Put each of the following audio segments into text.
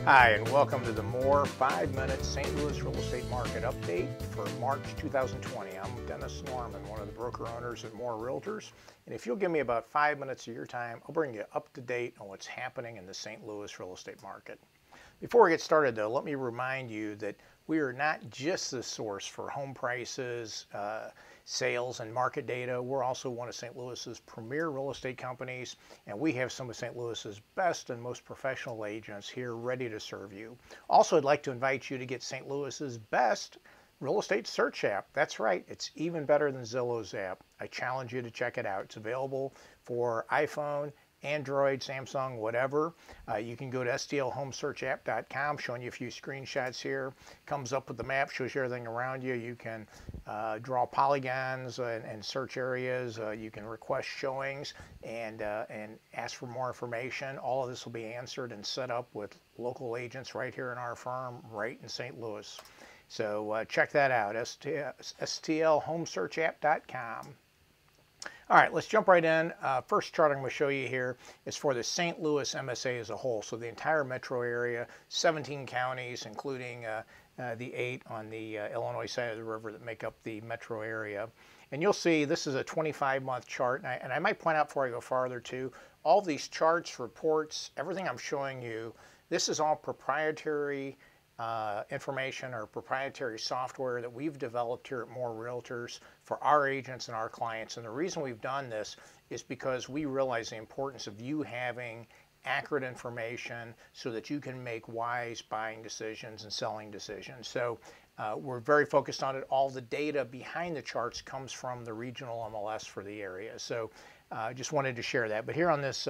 Hi, and welcome to the more 5-minute St. Louis real estate market update for March 2020. I'm Dennis Norman, one of the broker owners at More Realtors. And if you'll give me about 5 minutes of your time, I'll bring you up to date on what's happening in the St. Louis real estate market. Before we get started, though, let me remind you that we are not just the source for home prices, sales, and market data. We're also one of St. Louis's premier real estate companies, and we have some of St. Louis's best and most professional agents here ready to serve you. Also, I'd like to invite you to get St. Louis's best real estate search app. That's right, it's even better than Zillow's app. I challenge you to check it out. It's available for iPhone, Android, Samsung, whatever. You can go to stlhomesearchapp.com, showing you a few screenshots here. Comes up with the map, shows you everything around you. You can draw polygons and search areas. You can request showings and ask for more information. All of this will be answered and set up with local agents right here in our firm, right in St. Louis. So check that out, stlhomesearchapp.com. All right, let's jump right in. First chart I'm going to show you here is for the St. Louis MSA as a whole. So the entire metro area, 17 counties, including the 8 on the Illinois side of the river that make up the metro area. And you'll see this is a 25-month chart. And I might point out before I go farther too, all these charts, reports, everything I'm showing you, this is all proprietary information or proprietary software that we've developed here at More Realtors for our agents and our clients. And the reason we've done this is because we realize the importance of you having accurate information so that you can make wise buying decisions and selling decisions. So we're very focused on it. All the data behind the charts comes from the regional MLS for the area. So I just wanted to share that. But here on this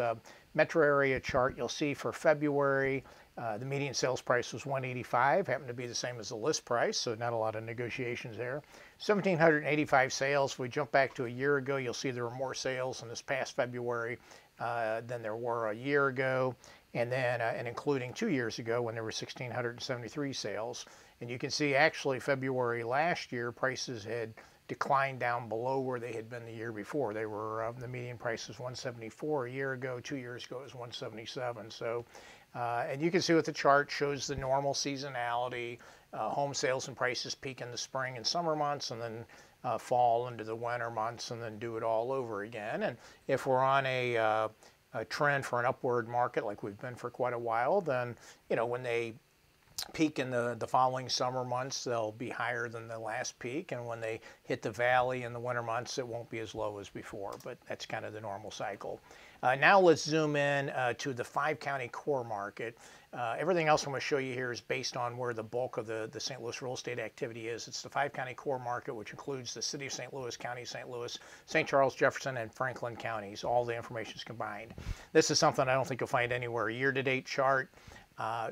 metro area chart, you'll see for February, the median sales price was $185, happened to be the same as the list price, so not a lot of negotiations there. 1,785 sales. If we jump back to a year ago, you'll see there were more sales in this past February than there were a year ago, and then and including 2 years ago when there were 1,673 sales. And you can see actually February last year, prices had declined down below where they had been the year before. They were the median price was 174 a year ago. 2 years ago it was 177. So, and you can see what the chart shows the normal seasonality. Home sales and prices peak in the spring and summer months, and then fall into the winter months, and then do it all over again. And if we're on a trend for an upward market like we've been for quite a while, then when they peak in the following summer months, they'll be higher than the last peak, and when they hit the valley in the winter months, it won't be as low as before, but that's kind of the normal cycle. Now let's zoom in to the 5-county core market. Everything else I'm going to show you here is based on where the bulk of the St. Louis real estate activity is. It's the 5-county core market, which includes the city of St. Louis, County St. Louis, St. Charles, Jefferson, and Franklin counties. All the information is combined. This is something I don't think you'll find anywhere. Year-to-date chart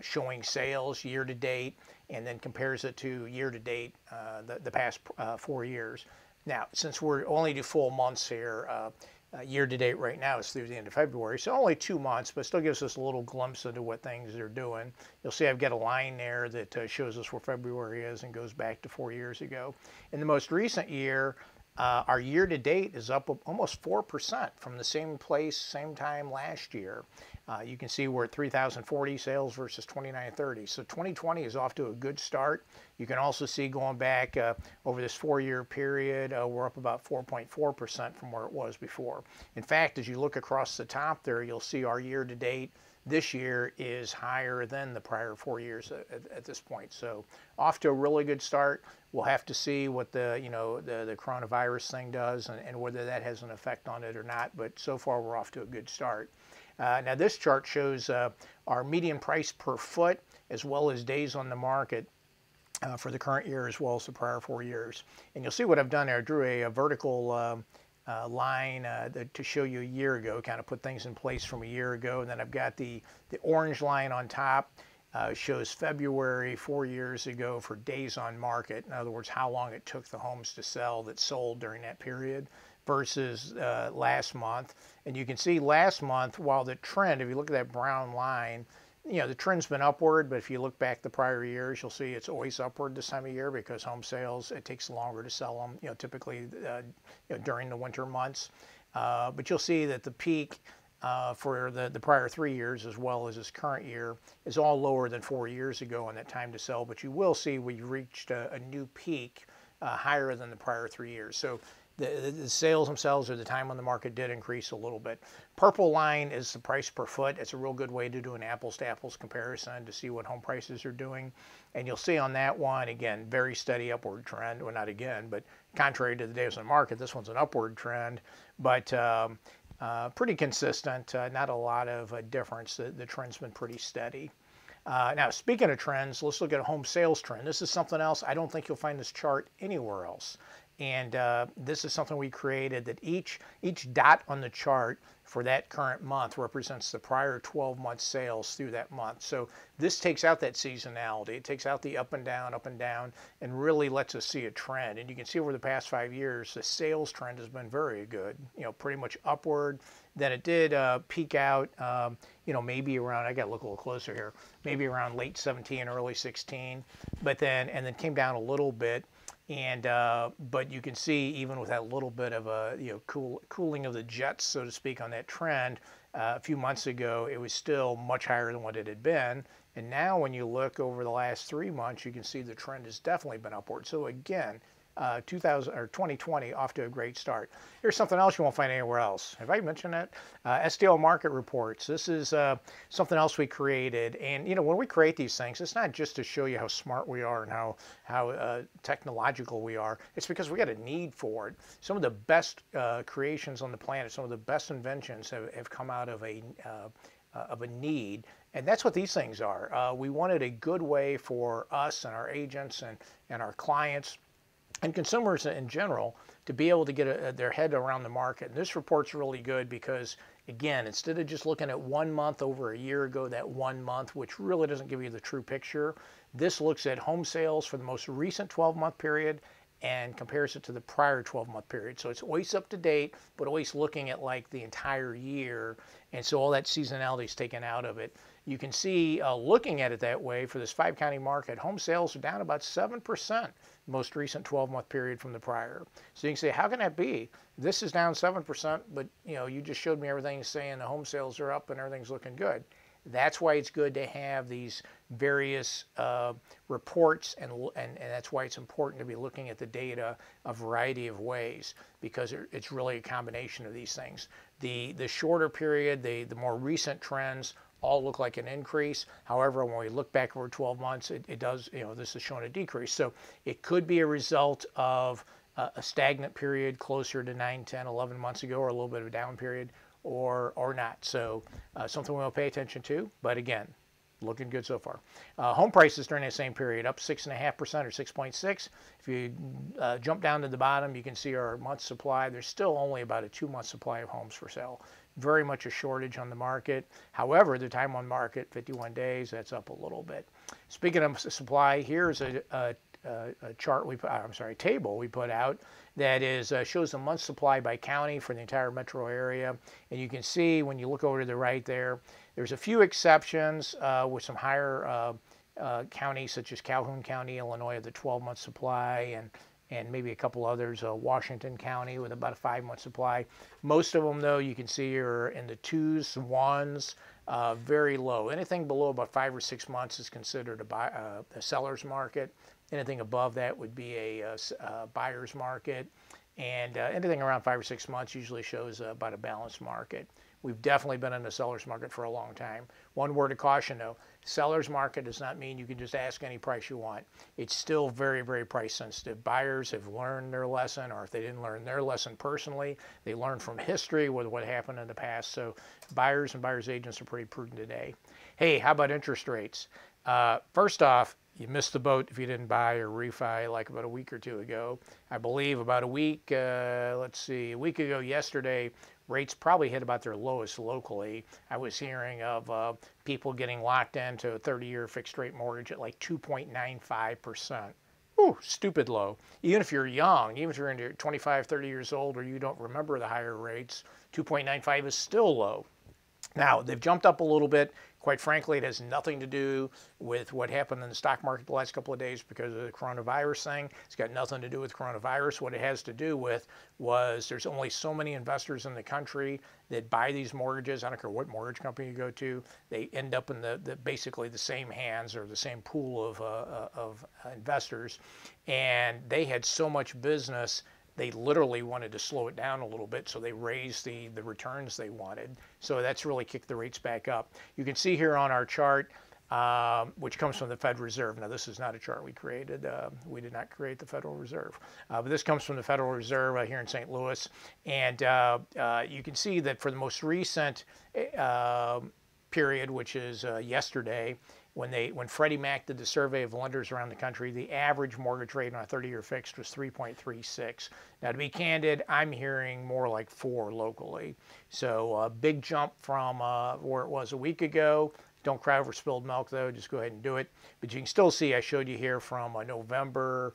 showing sales year-to-date, and then compares it to year-to-date the past 4 years. Now, since we're only do full months here, year-to-date right now is through the end of February, so only 2 months, but still gives us a little glimpse into what things are doing. You'll see I've got a line there that shows us where February is and goes back to 4 years ago. In the most recent year, our year-to-date is up almost 4% from the same place, same time last year. You can see we're at 3,040 sales versus 2,930. So 2020 is off to a good start. You can also see going back over this 4-year period, we're up about 4.4% from where it was before. In fact, as you look across the top there, you'll see our year-to-date this year is higher than the prior 4 years at this point. So off to a really good start. We'll have to see what the coronavirus thing does and whether that has an effect on it or not. But so far we're off to a good start. Now this chart shows our median price per foot as well as days on the market for the current year as well as the prior 4 years. And you'll see what I've done there. I drew a vertical line to show you a year ago, kind of put things in place from a year ago. And then I've got the orange line on top, shows February 4 years ago for days on market. In other words, how long it took the homes to sell that sold during that period versus last month. And you can see last month, while the trend, if you look at that brown line, the trend's been upward, but if you look back the prior years, you'll see it's always upward this time of year because home sales, it takes longer to sell them, typically during the winter months. But you'll see that the peak for the prior 3 years as well as this current year is all lower than 4 years ago on that time to sell, but you will see we reached a new peak higher than the prior 3 years. So the sales themselves or the time on the market did increase a little bit. Purple line is the price per foot. It's a real good way to do an apples to apples comparison to see what home prices are doing. And you'll see on that one, again, very steady upward trend. Well, not again, but contrary to the days on the market, this one's an upward trend, but pretty consistent, not a lot of difference. The trend's been pretty steady. Now, speaking of trends, let's look at a home sales trend. This is something else. I don't think you'll find this chart anywhere else. And this is something we created that each dot on the chart for that current month represents the prior 12 month sales through that month. So this takes out that seasonality. It takes out the up and down, and really lets us see a trend. And you can see over the past 5 years, the sales trend has been very good, pretty much upward. Then it did peak out, maybe around, I got to look a little closer here, maybe around late 17, early 16, and then came down a little bit. And but you can see even with that little bit of a cooling of the jets, so to speak, on that trend, a few months ago it was still much higher than what it had been. And now when you look over the last 3 months, you can see the trend has definitely been upward. So again, 2020 off to a great start. Here's something else you won't find anywhere else. Have I mentioned that? STL market reports. This is something else we created. And when we create these things, it's not just to show you how smart we are and how technological we are. It's because we got a need for it. Some of the best creations on the planet, some of the best inventions have come out of a need. And that's what these things are. We wanted a good way for us and our agents and our clients and consumers in general to be able to get their head around the market. And this report's really good because, again, instead of just looking at 1 month over a year ago, that 1 month, which really doesn't give you the true picture, this looks at home sales for the most recent 12-month period and compares it to the prior 12-month period. So it's always up to date, but always looking at like the entire year. And so all that seasonality is taken out of it. You can see, looking at it that way, for this 5-county market, home sales are down about 7% most recent 12-month period from the prior. So you can say, how can that be? This is down 7%, but you just showed me everything saying the home sales are up and everything's looking good. That's why it's good to have these various reports, and that's why it's important to be looking at the data a variety of ways, because it's really a combination of these things. The shorter period, the more recent trends all look like an increase. However, when we look back over 12 months, it does, this is showing a decrease. So it could be a result of a stagnant period closer to 9, 10, 11 months ago, or a little bit of a down period, or not. So something we'll pay attention to, but again, looking good so far. Home prices during that same period up 6.5% or 6.6. If you jump down to the bottom, you can see our month supply. There's still only about a 2-month supply of homes for sale. Very much a shortage on the market. However, the time on market, 51 days, that's up a little bit. Speaking of supply, here's a chart table we put out that shows the month supply by county for the entire metro area. And you can see when you look over to the right there's a few exceptions with some higher counties such as Calhoun County, Illinois, have the 12-month supply, and maybe a couple others, Washington County with about a 5-month supply. Most of them, though, you can see are in the 2s, 1s, very low. Anything below about 5 or 6 months is considered a seller's market. Anything above that would be a buyer's market. And anything around 5 or 6 months usually shows about a balanced market. We've definitely been in the seller's market for a long time. One word of caution, though, seller's market does not mean you can just ask any price you want. It's still very, very price sensitive. Buyers have learned their lesson, or if they didn't learn their lesson personally, they learned from history with what happened in the past. So buyers and buyers agents are pretty prudent today. Hey, how about interest rates? First off, you missed the boat if you didn't buy or refi like about a week or two ago. I believe about a week, a week ago yesterday, rates probably hit about their lowest locally. I was hearing of people getting locked into a 30-year fixed rate mortgage at like 2.95%. Ooh, stupid low. Even if you're young, even if you're into 25, 30 years old, or you don't remember the higher rates, 2.95 is still low. Now, they've jumped up a little bit Quite frankly, it has nothing to do with what happened in the stock market the last couple of days because of the coronavirus thing. It's got nothing to do with coronavirus. What it has to do with was there's only so many investors in the country that buy these mortgages. I don't care what mortgage company you go to. They end up in basically the same hands or the same pool of investors. And they had so much business, they literally wanted to slow it down a little bit, so they raised the returns they wanted. So that's really kicked the rates back up. You can see here on our chart, which comes from the Federal Reserve. Now, this is not a chart we created. We did not create the Federal Reserve. But this comes from the Federal Reserve here in St. Louis. And you can see that for the most recent period, which is yesterday, when Freddie Mac did the survey of lenders around the country, the average mortgage rate on a 30-year fixed was 3.36. Now, to be candid, I'm hearing more like 4 locally. So a big jump from where it was a week ago. Don't cry over spilled milk, though. Just go ahead and do it. But you can still see I showed you here from November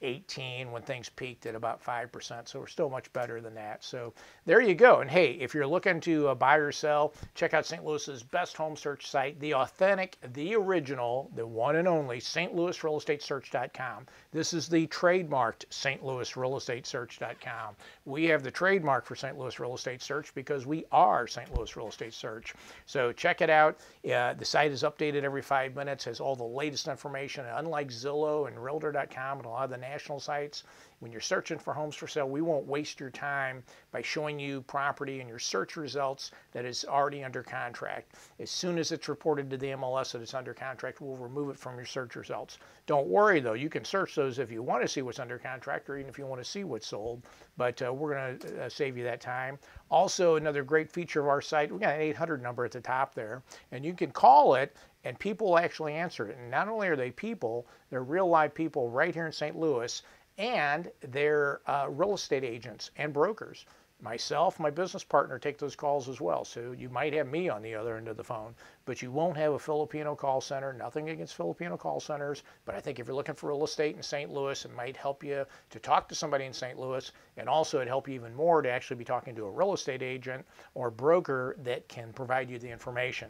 18 when things peaked at about 5%. So we're still much better than that. So there you go. And hey, if you're looking to buy or sell, check out St. Louis's best home search site, the authentic, the original, the one and only stlouisrealestatesearch.com. This is the trademarked stlouisrealestatesearch.com. We have the trademark for St. Louis Real Estate Search because we are St. Louis Real Estate Search. So check it out. The site is updated every 5 minutes, has all the latest information. And unlike Zillow and Realtor.com and a lot of the national sites, when you're searching for homes for sale, we won't waste your time by showing you property in your search results that is already under contract. As soon as it's reported to the MLS that it's under contract, we'll remove it from your search results. Don't worry, though. You can search those if you want to see what's under contract or even if you want to see what's sold, but we're going to save you that time. Also, another great feature of our site, we got an 800 number at the top there, and you can call it and people will actually answer it. And not only are they people, they're real live people right here in St. Louis, and they're real estate agents and brokers. Myself, my business partner take those calls as well. So you might have me on the other end of the phone, but you won't have a Filipino call center. Nothing against Filipino call centers, but I think if you're looking for real estate in St. Louis, it might help you to talk to somebody in St. Louis, and also it'd help you even more to actually be talking to a real estate agent or broker that can provide you the information.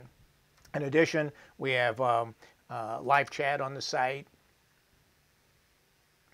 In addition, we have live chat on the site.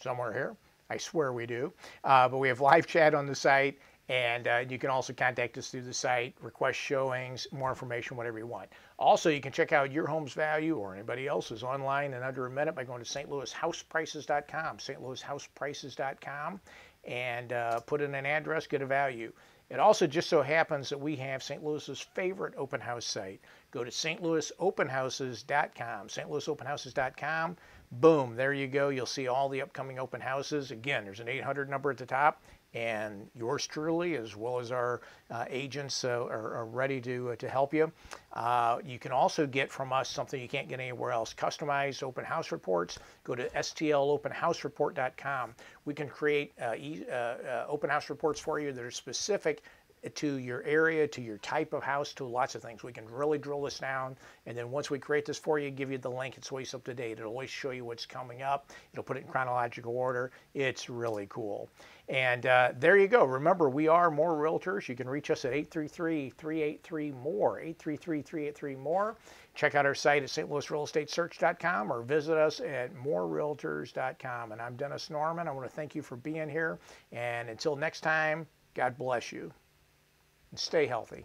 Somewhere here. I swear we do. But we have live chat on the site, and you can also contact us through the site, request showings, more information, whatever you want. Also, you can check out your home's value or anybody else's online in under a minute by going to stlouishouseprices.com, stlouishouseprices.com, and put in an address, get a value. It also just so happens that we have St. Louis's favorite open house site. Go to stlouisopenhouses.com, stlouisopenhouses.com. Boom, there you go. You'll see all the upcoming open houses. Again, there's an 800 number at the top, and yours truly, as well as our agents, are ready to help you. You can also get from us something you can't get anywhere else, customized open house reports. Go to stlopenhousereport.com. We can create open house reports for you that are specific to your area, to your type of house, to lots of things. We can really drill this down, and then once we create this for you, give you the link. It's always up to date. It'll always show you what's coming up. It'll put it in chronological order. It's really cool. And there you go. Remember, we are More Realtors. You can reach us at 833-383-MORE, 833-383-MORE. Check out our site at stlouisrealestatesearch.com or visit us at morerealtors.com. And I'm Dennis Norman. I want to thank you for being here. And until next time, God bless you. And stay healthy.